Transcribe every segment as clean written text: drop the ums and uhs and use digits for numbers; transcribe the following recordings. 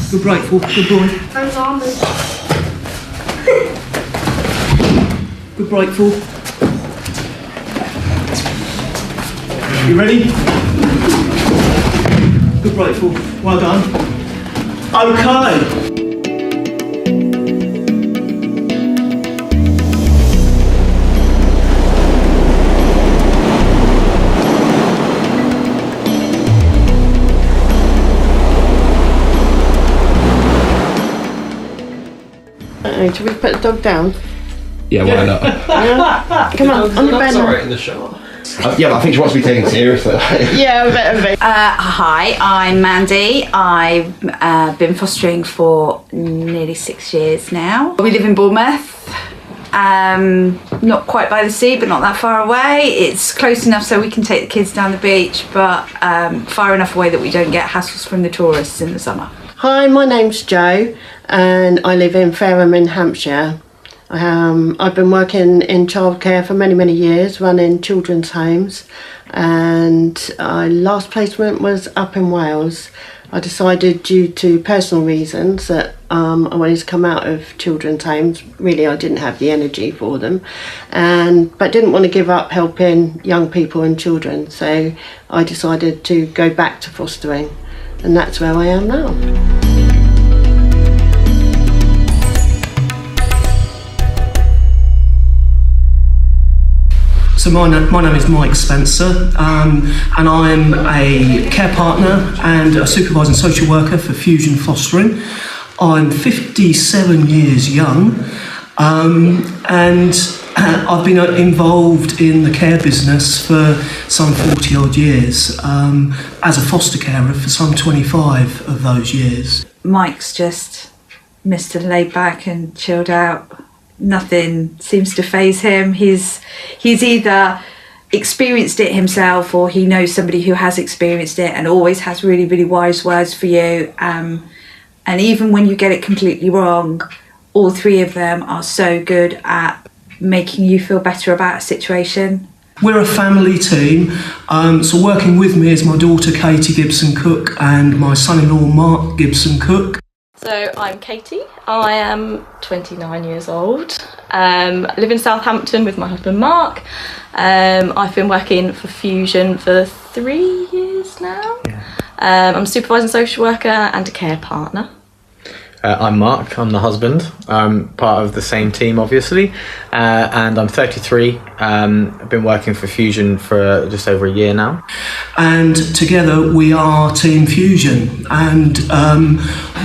Good grateful. Good boy. Hands on. Good grateful. You ready? Good grateful. Well done. Okay. Should we put the dog down? Yeah, why not? Yeah. Come on your bed. Alright in the shot. Yeah, but I think she wants to be taken seriously. Yeah, a bit. Hi, I'm Mandy. I've been fostering for nearly 6 years now. We live in Bournemouth, not quite by the sea, but not that far away. It's close enough so we can take the kids down the beach, but far enough away that we don't get hassles from the tourists in the summer. Hi, my name's Jo, and I live in Fareham in Hampshire. I've been working in childcare for many years, running children's homes, and last placement was up in Wales. I decided, due to personal reasons, that I wanted to come out of children's homes. Really, I didn't have the energy for them, but didn't want to give up helping young people and children, so I decided to go back to fostering, and that's where I am now. So my name is Mike Spencer, and I'm a care partner and a supervising social worker for Fusion Fostering. I'm 57 years young, and I've been involved in the care business for some 40 odd years, as a foster carer for some 25 of those years. Mike's just Mr. laid back and chilled out. Nothing seems to faze him. He's either experienced it himself or he knows somebody who has experienced it and always has really wise words for you. And even when you get it completely wrong, all three of them are so good at making you feel better about a situation. We're a family team, so working with me is my daughter Katie Gibson-Cook and my son-in-law Mark Gibson-Cook. So I'm Katie, I am 29 years old, live in Southampton with my husband Mark. I've been working for Fusion for 3 years now. Yeah. I'm a supervising social worker and a care partner. I'm Mark, I'm the husband. I'm part of the same team, obviously, and I'm 33. I've been working for Fusion for just over a year now. And together we are Team Fusion, and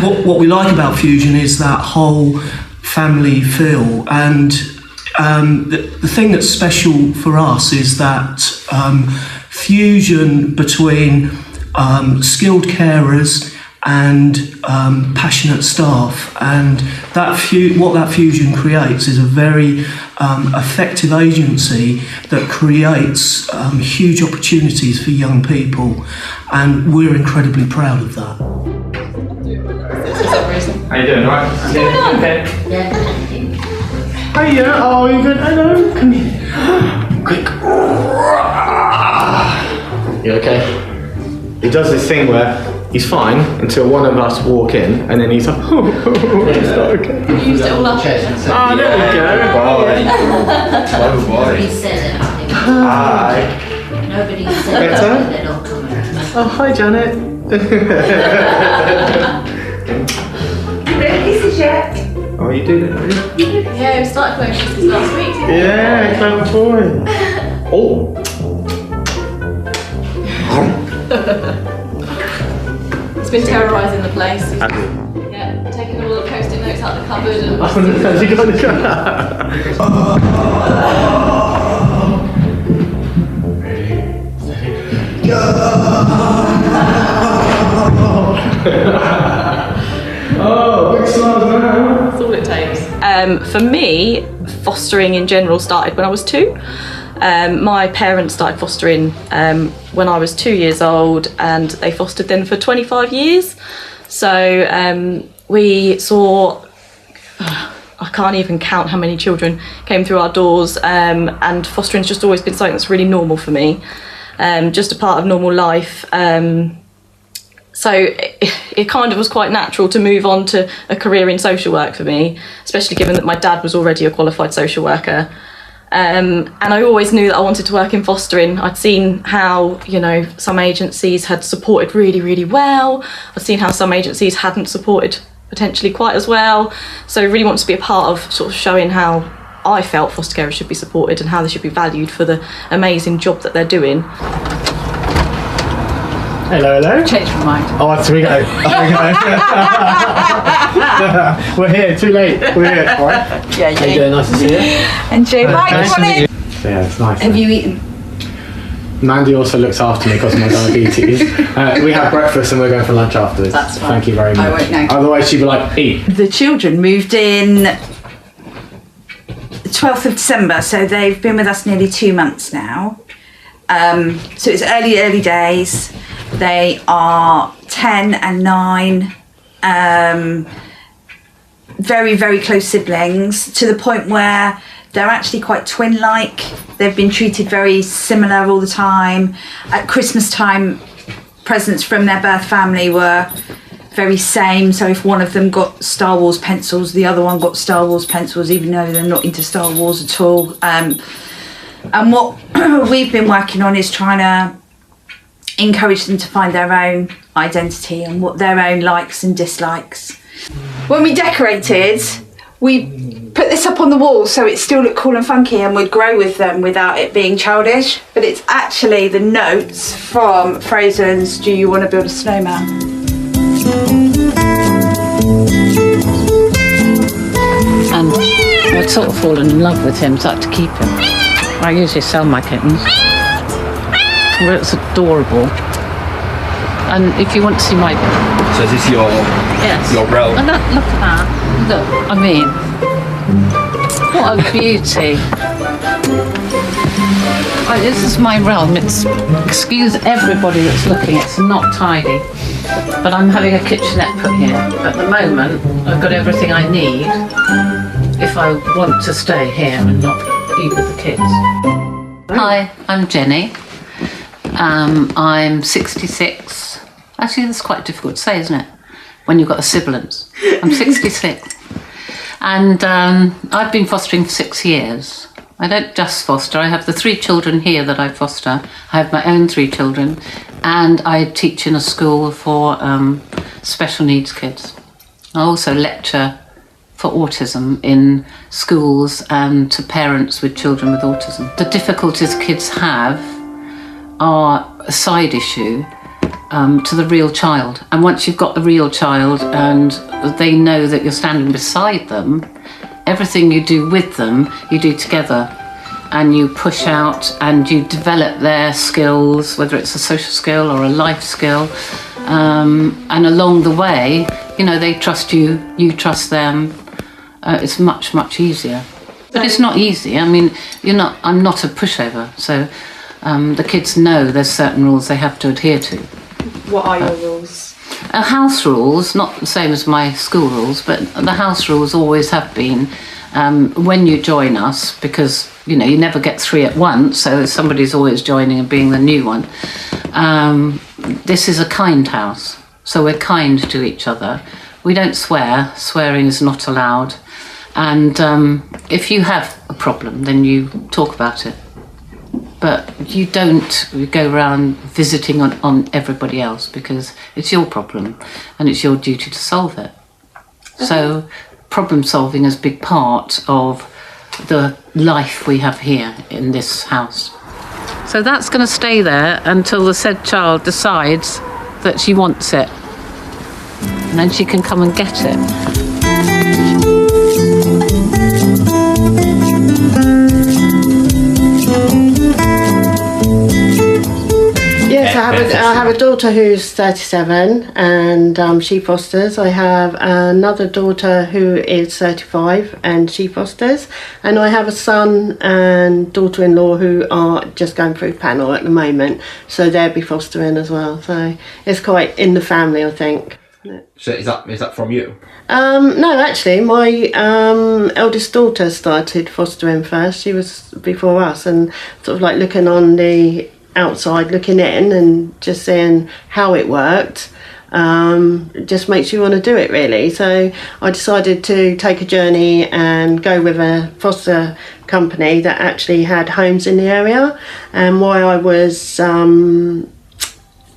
what we like about Fusion is that whole family feel, and the thing that's special for us is that fusion between skilled carers and passionate staff, and what that fusion creates is a very effective agency that creates huge opportunities for young people, and we're incredibly proud of that. How you doing, alright? What's going on? Okay. Hiya, oh, you good? Hello, come here. Quick. You okay? He does this thing where he's fine until one of us walk in, and then he's like, it's not okay. You used it all up. Ah, there we go. Nobody said anything. Hi. Nobody said anything. They're not coming. Oh, hi, Janet. This is Jack. Oh, you did it, are you? Yeah, we started playing since last week. Yeah, clever boy. Oh. He's been terrorising the place. Yeah, taking all the post-it notes out the cupboard and... You got the Oh, big smiles now. That's all it takes. For me, fostering in general started when I was 2. My parents started fostering when I was 2 years old, and they fostered then for 25 years. So we saw, I can't even count how many children came through our doors, and fostering's just always been something that's really normal for me, just a part of normal life. So it kind of was quite natural to move on to a career in social work for me, especially given that my dad was already a qualified social worker. And I always knew that I wanted to work in fostering. I'd seen how, you know, some agencies had supported really, really well. I'd seen how some agencies hadn't supported potentially quite as well. So I really wanted to be a part of sort of showing how I felt foster carers should be supported and how they should be valued for the amazing job that they're doing. Hello, hello. Change my mind. Oh, off we go. We're here, too late. We're here, all right? Yeah, How you doing? Nice to see you. And Joe, Mike, Nice come to on meet in. you. Yeah, it's nice. Have you eaten? Mandy also looks after me because of my diabetes. We have breakfast and we're going for lunch afterwards. That's fine. Thank you very much. I won't know. Otherwise she'd be like, eat. The children moved in the 12th of December, so they've been with us nearly 2 months now. So it's early days. They are 10 and 9. Very, very close siblings, to the point where they're actually quite twin-like. They've been treated very similar all the time. At Christmas time, presents from their birth family were very same. So if one of them got Star Wars pencils, the other one got Star Wars pencils, even though they're not into Star Wars at all. And what we've been working on is trying to encourage them to find their own identity and what their own likes and dislikes. When we decorated, we put this up on the wall so it still looked cool and funky and would grow with them without it being childish. But it's actually the notes from Frozen's Do You Want to Build a Snowman? And I'd sort of fallen in love with him, so I had to keep him. I usually sell my kittens. Well, it's adorable. And if you want to see my... So is this your realm? And look at that. Look, I mean, what a beauty. This is my realm. Excuse everybody that's looking, it's not tidy. But I'm having a kitchenette put here. At the moment, I've got everything I need if I want to stay here and not eat with the kids. Hi, I'm Jenny. I'm 66. Actually, that's quite difficult to say, isn't it? When you've got a siblings. I'm 66. And I've been fostering for 6 years. I don't just foster. I have the 3 children here that I foster. I have my own 3 children. And I teach in a school for special needs kids. I also lecture for autism in schools and to parents with children with autism. The difficulties kids have are a side issue to the real child. And once you've got the real child and they know that you're standing beside them, everything you do with them, you do together. And you push out and you develop their skills, whether it's a social skill or a life skill. And along the way, you know, they trust you, you trust them. It's much, much easier. But it's not easy. I mean, I'm not a pushover. So the kids know there's certain rules they have to adhere to. What are your rules? House rules, not the same as my school rules, but the house rules always have been when you join us, because you never get 3 at once, so somebody's always joining and being the new one. This is a kind house, so we're kind to each other. We don't swear. Swearing is not allowed. And if you have a problem, then you talk about it. But you don't go around visiting on everybody else, because it's your problem and it's your duty to solve it. Okay. So problem solving is a big part of the life we have here in this house. So that's going to stay there until the said child decides that she wants it. And then she can come and get it. Yes, I have a daughter who's 37 and she fosters. I have another daughter who is 35 and she fosters. And I have a son and daughter-in-law who are just going through panel at the moment. So they'll be fostering as well. So it's quite in the family, I think. So is that from you? No, actually, my eldest daughter started fostering first. She was before us, and sort of like looking on the outside, looking in and just seeing how it worked. It just makes you want to do it, really. So I decided to take a journey and go with a foster company that actually had homes in the area. And while I was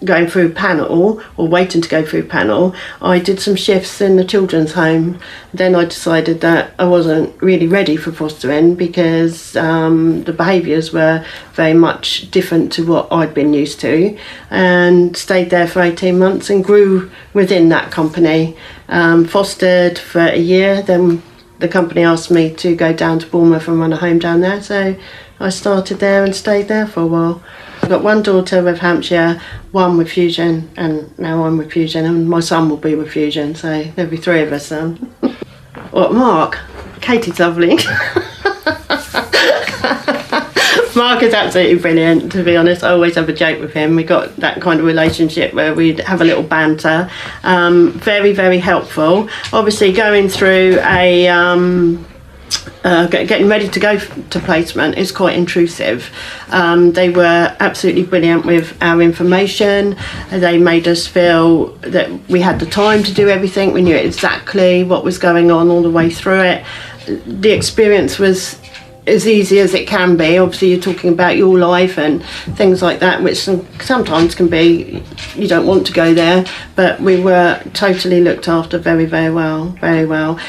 going through panel, or waiting to go through panel, I did some shifts in the children's home. Then I decided that I wasn't really ready for fostering because the behaviours were very much different to what I'd been used to, and stayed there for 18 months and grew within that company. Fostered for a year, then the company asked me to go down to Bournemouth and run a home down there, so I started there and stayed there for a while. I've got one daughter with Hampshire, one with Fusion, and now I'm with Fusion, and my son will be with Fusion, so there'll be 3 of us then. What, Mark? Katie's lovely. Mark is absolutely brilliant, to be honest. I always have a joke with him. We got that kind of relationship where we'd have a little banter. Very, very helpful. Obviously, going through getting ready to go to placement is quite intrusive. They were absolutely brilliant with our information. They made us feel that we had the time to do everything. We knew exactly what was going on all the way through it. The experience was as easy as it can be. Obviously you're talking about your life and things like that, which sometimes can be, you don't want to go there, but we were totally looked after very, very well, very well.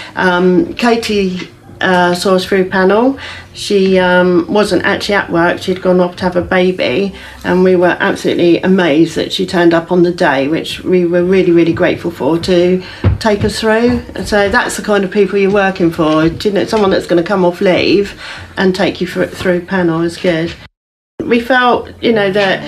Katie saw us through panel. She wasn't actually at work, she'd gone off to have a baby, and we were absolutely amazed that she turned up on the day, which we were really, really grateful for, to take us through. So that's the kind of people you're working for. You know, someone that's going to come off leave and take you through panel is good. We felt, you know, that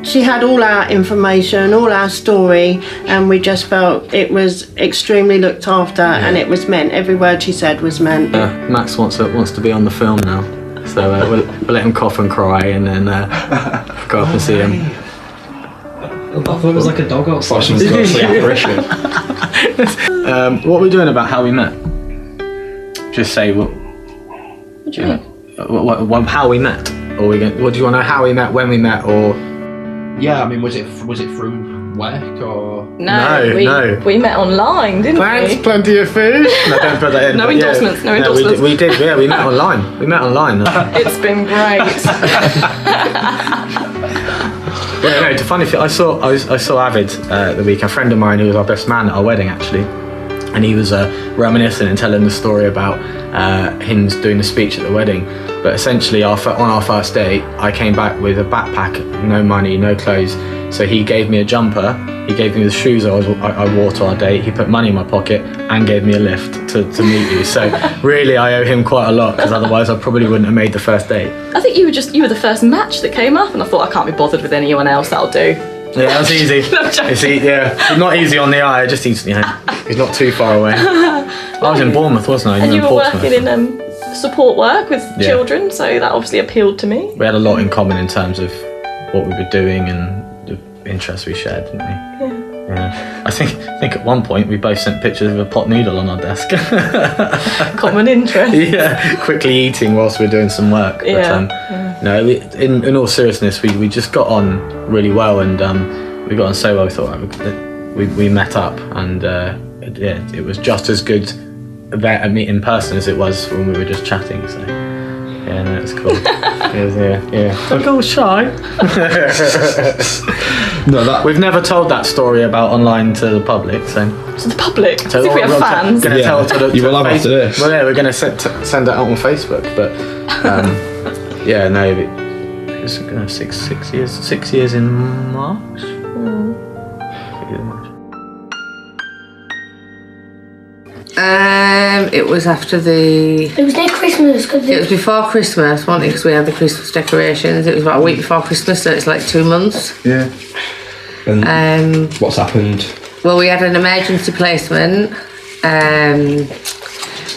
she had all our information, all our story, and we just felt it was extremely looked after, and it was meant. Every word she said was meant. Max wants to be on the film now, so we'll let him cough and cry, and then go up and see him. I thought it was like a dog outside. What are we doing about how we met? Just say what. What do you mean? How we met? Or what do you want to know? How we met, when we met, or? Yeah, I mean, was it through work or? No. We met online, didn't Thanks, we? plenty of food. No, don't put that in. No endorsements. No endorsements. We did. Yeah, we met online. It's been great. Yeah, no. The funny thing, I saw Avid the week. A friend of mine who was our best man at our wedding, actually. And he was reminiscing and telling the story about him doing the speech at the wedding. But essentially, on our first date, I came back with a backpack, no money, no clothes. So he gave me a jumper, he gave me the shoes I wore to our date, he put money in my pocket and gave me a lift to meet you. So really, I owe him quite a lot, because otherwise I probably wouldn't have made the first date. I think you were the first match that came up, and I thought, I can't be bothered with anyone else, that'll do. Yeah, that's easy. It's not easy on the eye, just easy, you know, he's not too far away. I was in Bournemouth, wasn't I? And you were working in support work with children, so that obviously appealed to me. We had a lot in common in terms of what we were doing and the interests we shared, didn't we? Yeah. I think at one point we both sent pictures of a pot noodle on our desk. Common interest. Yeah, quickly eating whilst we were doing some work. Yeah. But, no, in all seriousness, we just got on really well, and we got on so well. We thought we met up, and it was just as good a meet in person as it was when we were just chatting. So yeah, no, it was cool. Don't go shy. No, we've never told that story about online to the public. So to the public. So if we have fans. Gonna tell to you will have after this. Well, yeah, we're gonna send it out on Facebook. But yeah, no, it was 6 years in March. 6 years in March. It was after It was near Christmas. It was before Christmas, wasn't it? Because we had the Christmas decorations. It was about a week before Christmas, so it's like 2 months. Yeah. And what's happened? Well, we had an emergency placement.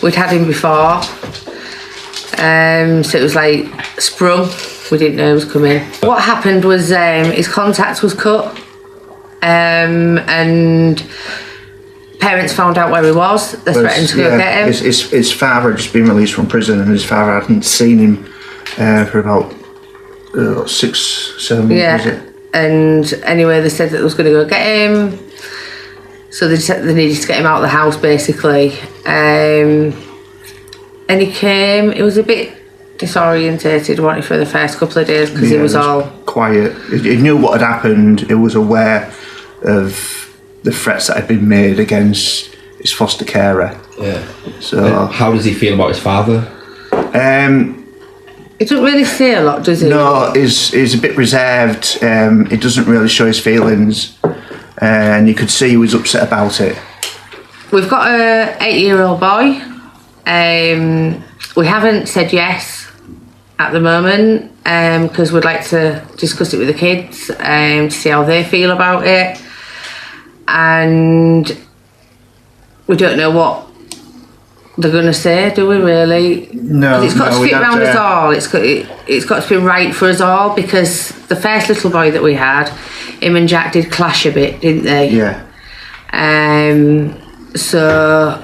We'd had him before. So it was like sprung. We didn't know it was coming. What happened was his contact was cut. And parents found out where he was. They threatened to go get him. His father had just been released from prison, and his father hadn't seen him for about 6-7 months. Yeah, and anyway, they said that they was going to go get him. So they needed to get him out of the house, basically. And he came, he was a bit disorientated, wasn't he, for the first couple of days, because he was all... quiet. He knew what had happened. He was aware of the threats that had been made against his foster carer. Yeah. So... how does he feel about his father? He doesn't really say a lot, does he? No, he's a bit reserved. He doesn't really show his feelings. And you could see he was upset about it. We've got a 8-year-old boy. We haven't said yes at the moment because we'd like to discuss it with the kids to see how they feel about it. And we don't know what they're going to say, do we really? No. It's got to fit around us all. It's got to be right for us all, because the first little boy that we had, him and Jack did clash a bit, didn't they? Yeah. So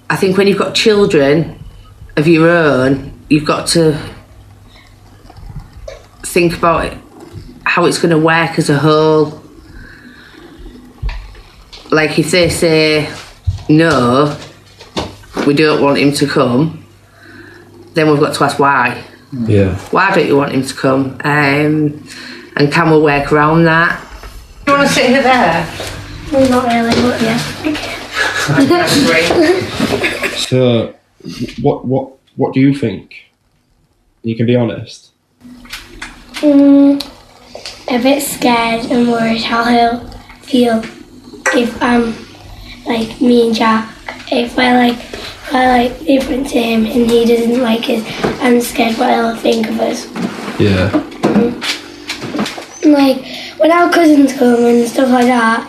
I think when you've got children of your own, you've got to think about it, how it's going to work as a whole. Like if they say no, we don't want him to come, then we've got to ask why. Yeah. Why don't you want him to come? And can we work around that? Do you want to sit here there? Well, not really, but yeah. That's great. So, what do you think? You can be honest. A bit scared and worried how he'll feel if I'm like me and Jack. If I different to him and he doesn't like us, I'm scared what he'll think of us. Yeah. Like when our cousins come and stuff like that,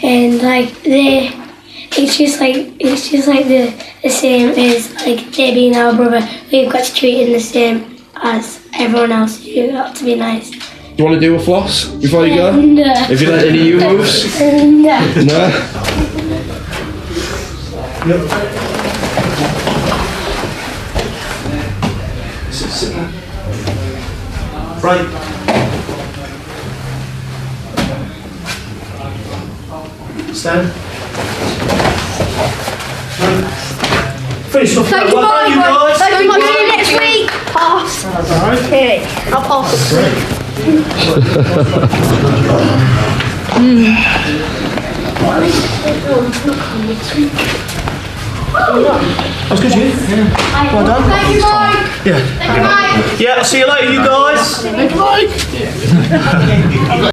and like it's just like the same as like they being our brother. We've got to treat him the same as everyone else. You've got to be nice. Do you want to do a floss before you go? No. Have you learnt any new moves? No. No? Sit there. Right. Stand. Finish off. Thank you, Well done, you guys. Thank you much. See you next week. Pass. That's all right. Okay, I'll pass. That was good, you. Yeah. Well done. Thank you, Mike. Yeah. Thank you, Mike. Yeah, I'll see you later, you guys. Thank you, Mike.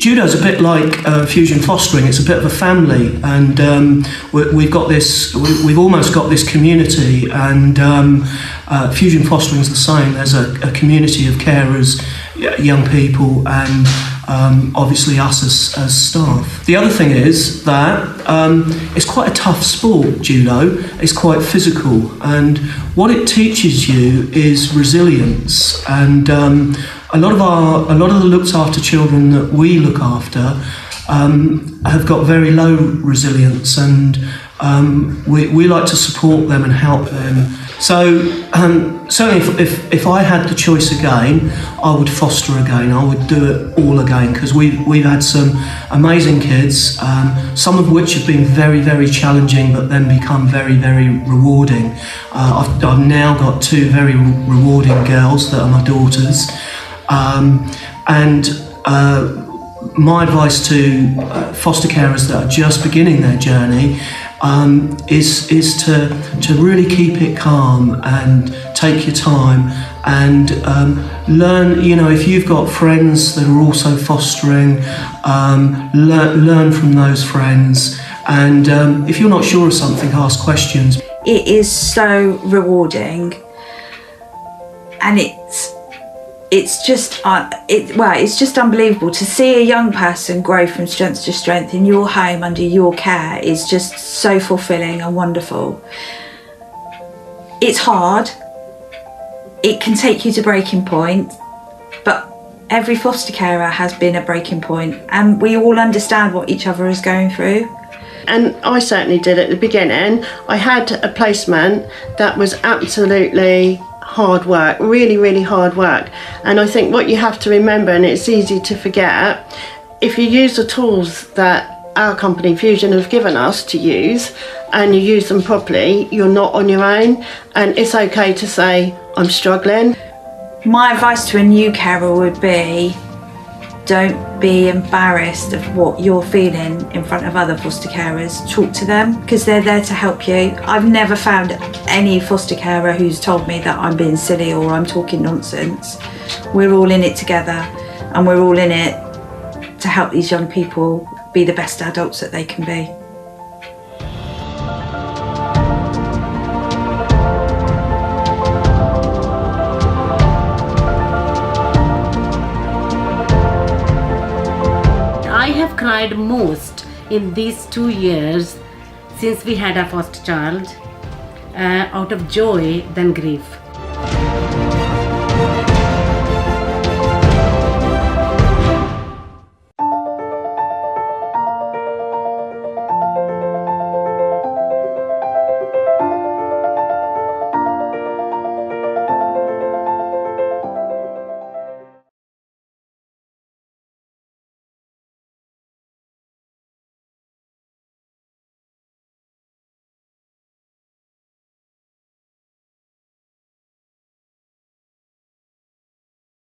Judo's a bit like fusion fostering. It's a bit of a family, and we've got this. We've almost got this community, and fusion fostering is the same. There's a community of carers, young people, and obviously us as staff. The other thing is that it's quite a tough sport. Judo. It's quite physical, and what it teaches you is resilience. And a lot of the looked after children that we look after have got very low resilience, and we like to support them and help them. So certainly if I had the choice again, I would foster again. I would do it all again, because we've had some amazing kids, some of which have been very, very challenging, but then become very, very rewarding. I've now got 2 very rewarding girls that are my daughters. My advice to foster carers that are just beginning their journey is to really keep it calm and take your time and learn. You know, if you've got friends that are also fostering, learn from those friends. And if you're not sure of something, ask questions. It is so rewarding, and it's just unbelievable to see a young person grow from strength to strength in your home under your care. Is just so fulfilling and wonderful. It's hard. It can take you to breaking point, but every foster carer has been a breaking point, and we all understand what each other is going through. And I certainly did at the beginning. I had a placement that was absolutely hard work, really, really hard work. And I think what you have to remember, and it's easy to forget, if you use the tools that our company Fusion have given us to use, and you use them properly, you're not on your own, and it's okay to say, I'm struggling. My advice to a new carer would be, don't be embarrassed of what you're feeling in front of other foster carers. Talk to them, because they're there to help you. I've never found any foster carer who's told me that I'm being silly or I'm talking nonsense. We're all in it together, and we're all in it to help these young people be the best adults that they can be. I have cried most in these 2 years since we had our first child, out of joy than grief.